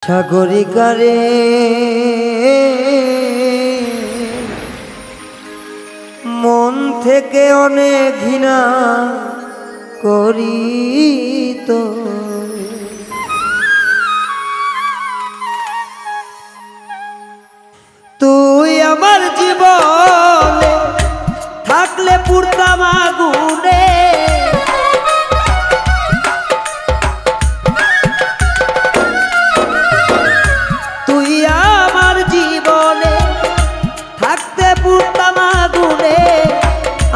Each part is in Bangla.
সাগরিকারে মন থেকে অনেক ঘৃণা করি তো তুই আমার জীবনে থাকলে পুরতাম আগুনে তুই আমার জীবনে থাকতে পুরতাম আগুনে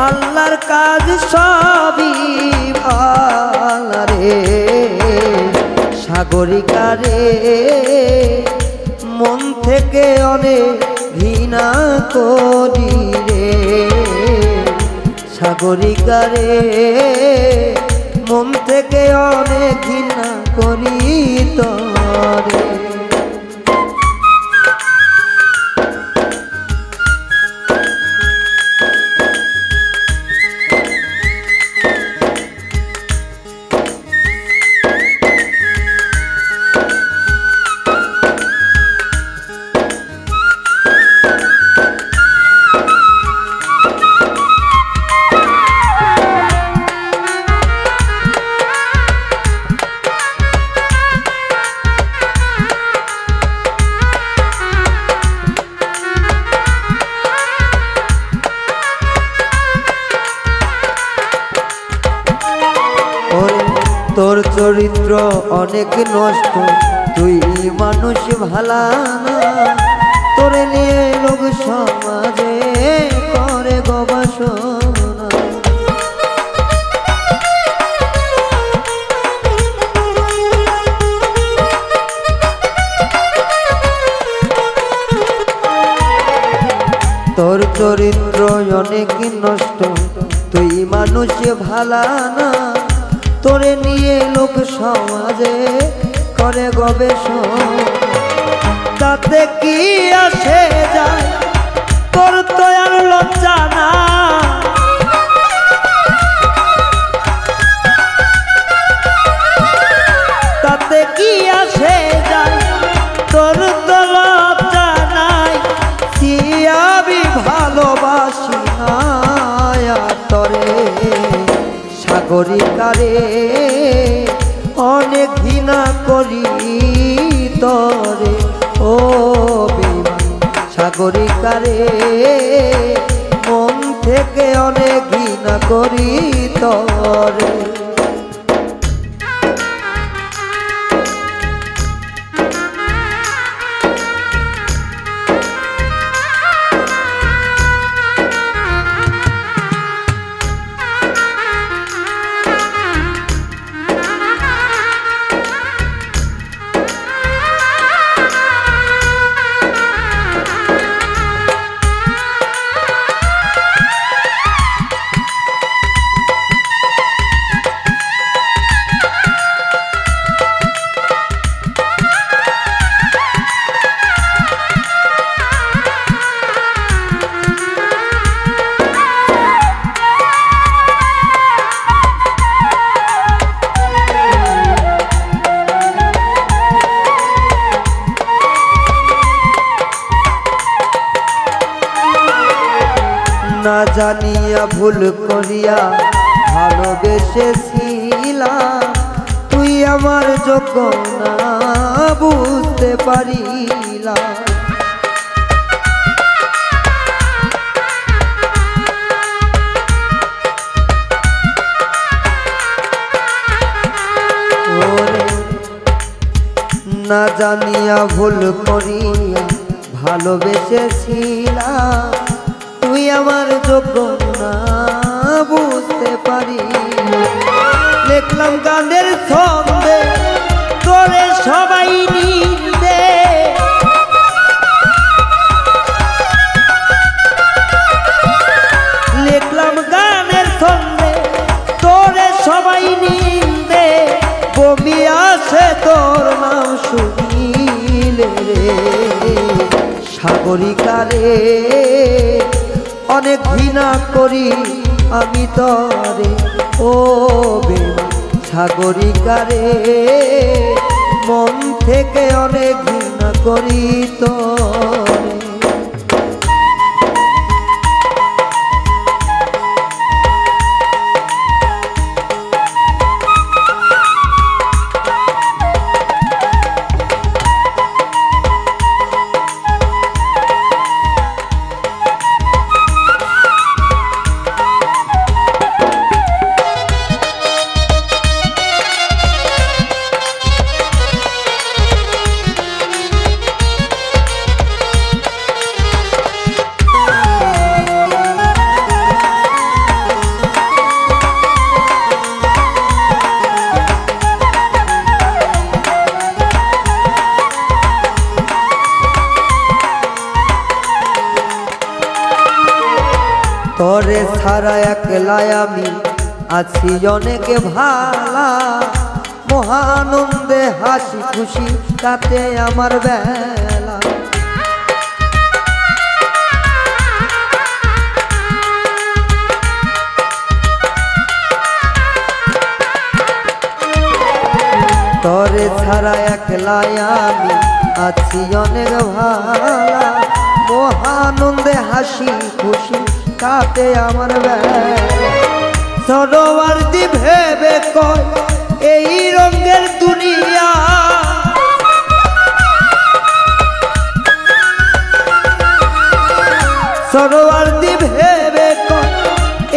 আল্লাহর কাজ সবই ভালো রে সাগরিকারে মন থেকে অনেক ঘৃণা করি রে সাগরিকারে মন থেকে অনেক ঘৃণা করি তোরে তোর চরিত্র অনেক নষ্ট তুই মানুষ ভালা না তোরে নিয়ে লোক সমাজে করে গবেষণা তোর চরিত্র অনেক নষ্ট তুই মানুষ ভালা না তোরে নিয়ে লোক সমাজে করে গবেষণা তাতে কি আসে যায় তোর তো আর লজ্জা না তাতে কি আসে যায় তোর তো লজ্জা নাই কি আমি ভালোবাসি না তোরে সাগরিকারে অনেক ঘৃণা করি তোরে ও বেঈমান সাগরিকারে মন থেকে অনেক ঘৃণা করি তোরে না জানিয়া ভুল করিয়া ভালোবেসেছিলাম তুই আমার যোগ্য না বুঝতে পারিলাম না জানিয়া ভুল করিয়া ভালোবেসেছিলাম তুই আমার যোগ্য না বুঝতে পারি লিখলাম গানের ছন্দে তোরে সবাই নিন্দে লিখলাম গানের ছন্দে তোরে সবাই নিন্দে বমি আসে তোর নাম শুনিলে রে সাগরিকারে অনেক ঘৃণা করি আমি তরে ও বেঈমান সাগরিকারে মন থেকে অনেক ঘৃণা করি তোরে। তোরে ছাড়া একলাই আমি আছি অনেক ভালা, মহানন্দে হাসি খুশি তাতে আমার বেলা। তোরে ছাড়া একলাই আমি আছি অনেক ভালা, মহানন্দে হাসি খুশি তাতে আমার বেলা। সরোয়ার্দি ভেবে কয় এই রঙের দুনিয়া, সরোয়ার্দি ভেবে কয়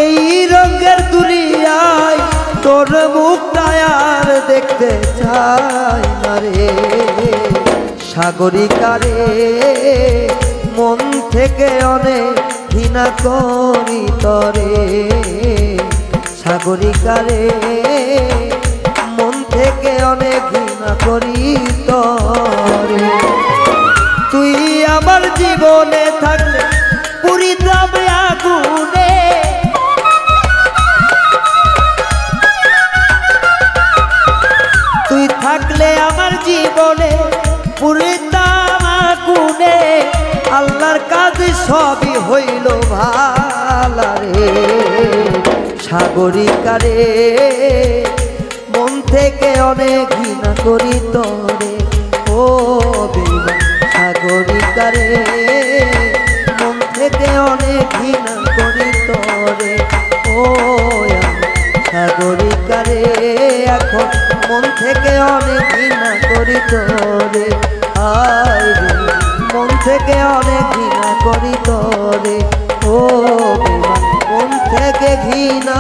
এই রঙের দুনিয়ায় তোর মুখটা আর দেখতে চাই না রে সাগরিকা রে। মন থেকে অনেক ঘৃণা করি তরে সাগরিকা রে, মন থেকে অনেক ঘৃণা করি তরে। তুই আমার জীবনে থাকলে পুরিতাম আগুনে, তুই থাকলে আমার জীবনে পুরিতাম আগুনে। আল্লাহর কাছে সবই হইল ভালা রে সাগরিকা রে, মন থেকে অনেক ঘৃণা করি তোরে। ও বেঈমান সাগরিকা রে, মন থেকে অনেক ঘৃণা করি তোরে। ও সাগরিকা রে, এখন মন থেকে অনেক ঘৃণা করি তোরে। আয় রে মন থেকে অনেক ঘৃণা করি তোরে। ও বেঈমান মন থেকে ঘৃণা